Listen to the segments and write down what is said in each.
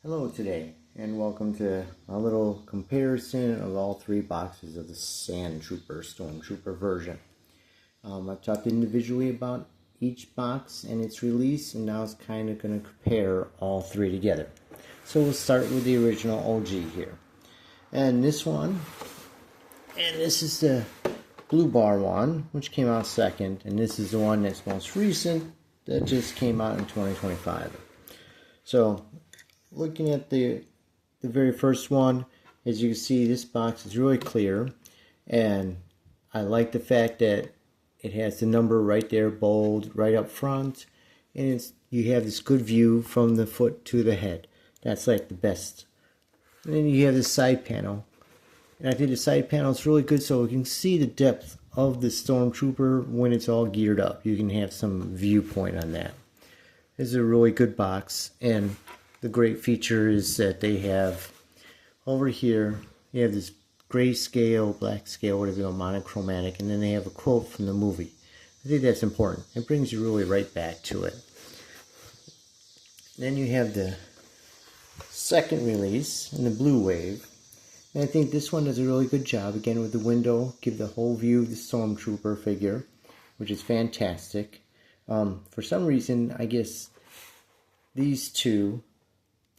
Hello today, and welcome to a little comparison of all three boxes of the Sandtrooper Stormtrooper version. I've talked individually about each box and its release, and now it's kind of going to compare all three together. So we'll start with the original OG here. And this one, and this is the blue bar one, which came out second, and this is the one that's most recent that just came out in 2025. So looking at the very first one, as you can see, this box is really clear, and I like the fact that it has the number right there, bold, right up front, and you have this good view from the foot to the head. That's like the best. And then you have this side panel, and I think the side panel is really good, so you can see the depth of the Stormtrooper when it's all geared up. You can have some viewpoint on that. This is a really good box, and the great feature is that they have over here, you have this gray scale, black scale, whatever you want, monochromatic, and then they have a quote from the movie. I think that's important. It brings you really right back to it. Then you have the second release in the blue wave. And I think this one does a really good job, again with the window, give the whole view of the Stormtrooper figure, which is fantastic. For some reason, I guess these two,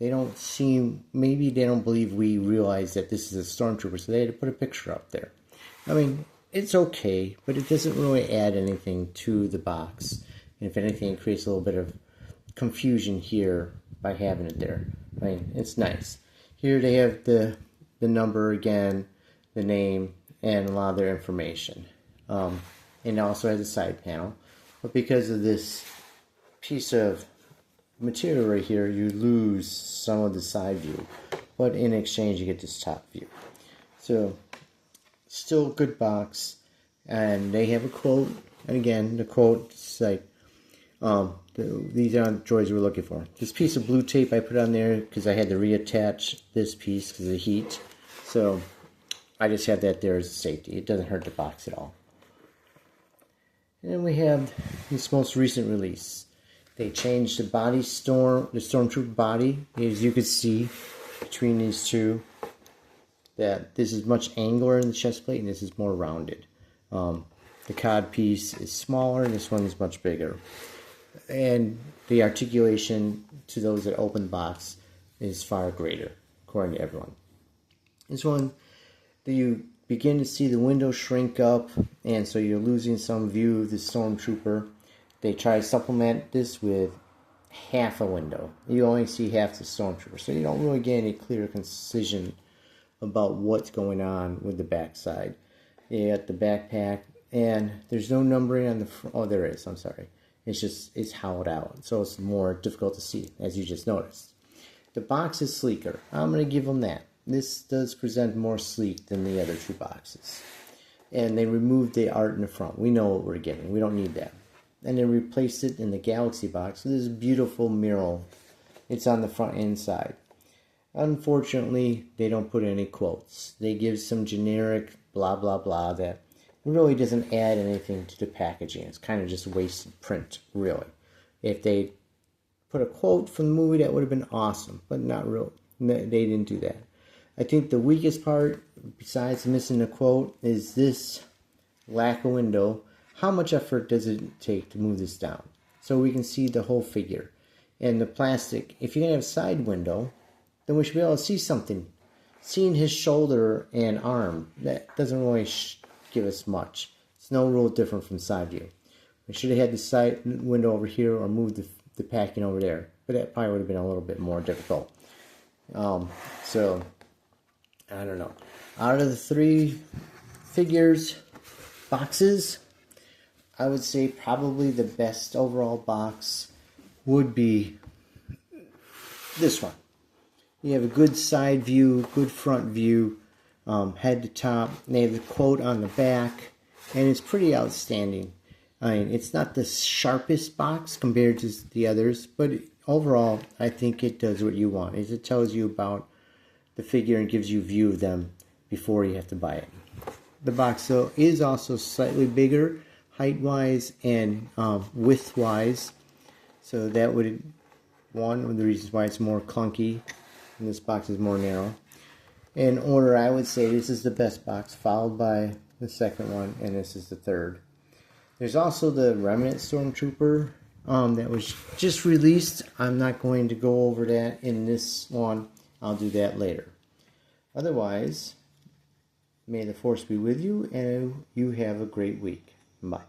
they don't seem, maybe they don't believe we realize that this is a Stormtrooper, so they had to put a picture up there. I mean, it's okay, but it doesn't really add anything to the box. And if anything, it creates a little bit of confusion here by having it there. I mean, it's nice. Here they have the number again, the name, and a lot of their information. And it also has a side panel. But because of this piece of material right here, you lose some of the side view, but in exchange you get this top view. So still a good box, and they have a quote, and again the quote is like these aren't droids we're looking for. This piece of blue tape I put on there because I had to reattach this piece because of the heat, so I just have that there as a safety. It doesn't hurt the box at all. And then we have this most recent release. They changed the body, the Stormtrooper body, as you can see between these two, that this is much angular in the chest plate and this is more rounded. The cod piece is smaller and this one is much bigger. And the articulation to those that open the box is far greater, according to everyone. This one, you begin to see the window shrink up, and so you're losing some view of the Stormtrooper. They try to supplement this with half a window. You only see half the Stormtrooper, so you don't really get any clear concision about what's going on with the backside. You got the backpack, and there's no numbering on the front. Oh, there is. I'm sorry. It's hollowed out, so it's more difficult to see, as you just noticed. The box is sleeker. I'm going to give them that. This does present more sleek than the other two boxes. And they removed the art in the front. We know what we're getting. We don't need that. And they replaced it in the Galaxy box with this beautiful mural. It's on the front and side. Unfortunately, they don't put any quotes. They give some generic blah blah blah that really doesn't add anything to the packaging. It's kind of just wasted print, really. If they put a quote from the movie, that would have been awesome, but not real. They didn't do that. I think the weakest part, besides missing the quote, is this lack of window. How much effort does it take to move this down? So we can see the whole figure. And the plastic, if you're going to have a side window, then we should be able to see something. Seeing his shoulder and arm, that doesn't really give us much. It's no real different from side view. We should have had the side window over here or moved the packing over there. But that probably would have been a little bit more difficult. So, I don't know. Out of the three boxes, I would say probably the best overall box would be this one. You have a good side view, good front view, head to top. They have the quote on the back, and it's pretty outstanding. I mean, it's not the sharpest box compared to the others, but overall, I think it does what you want. It tells you about the figure and gives you a view of them before you have to buy it. The box, though, is also slightly bigger, height-wise and width-wise, so that would one of the reasons why it's more clunky. and this box is more narrow. In order, I would say this is the best box, followed by the second one, and this is the third. There's also the Remnant Stormtrooper that was just released. I'm not going to go over that in this one. I'll do that later. Otherwise, may the Force be with you, and you have a great week. Bye.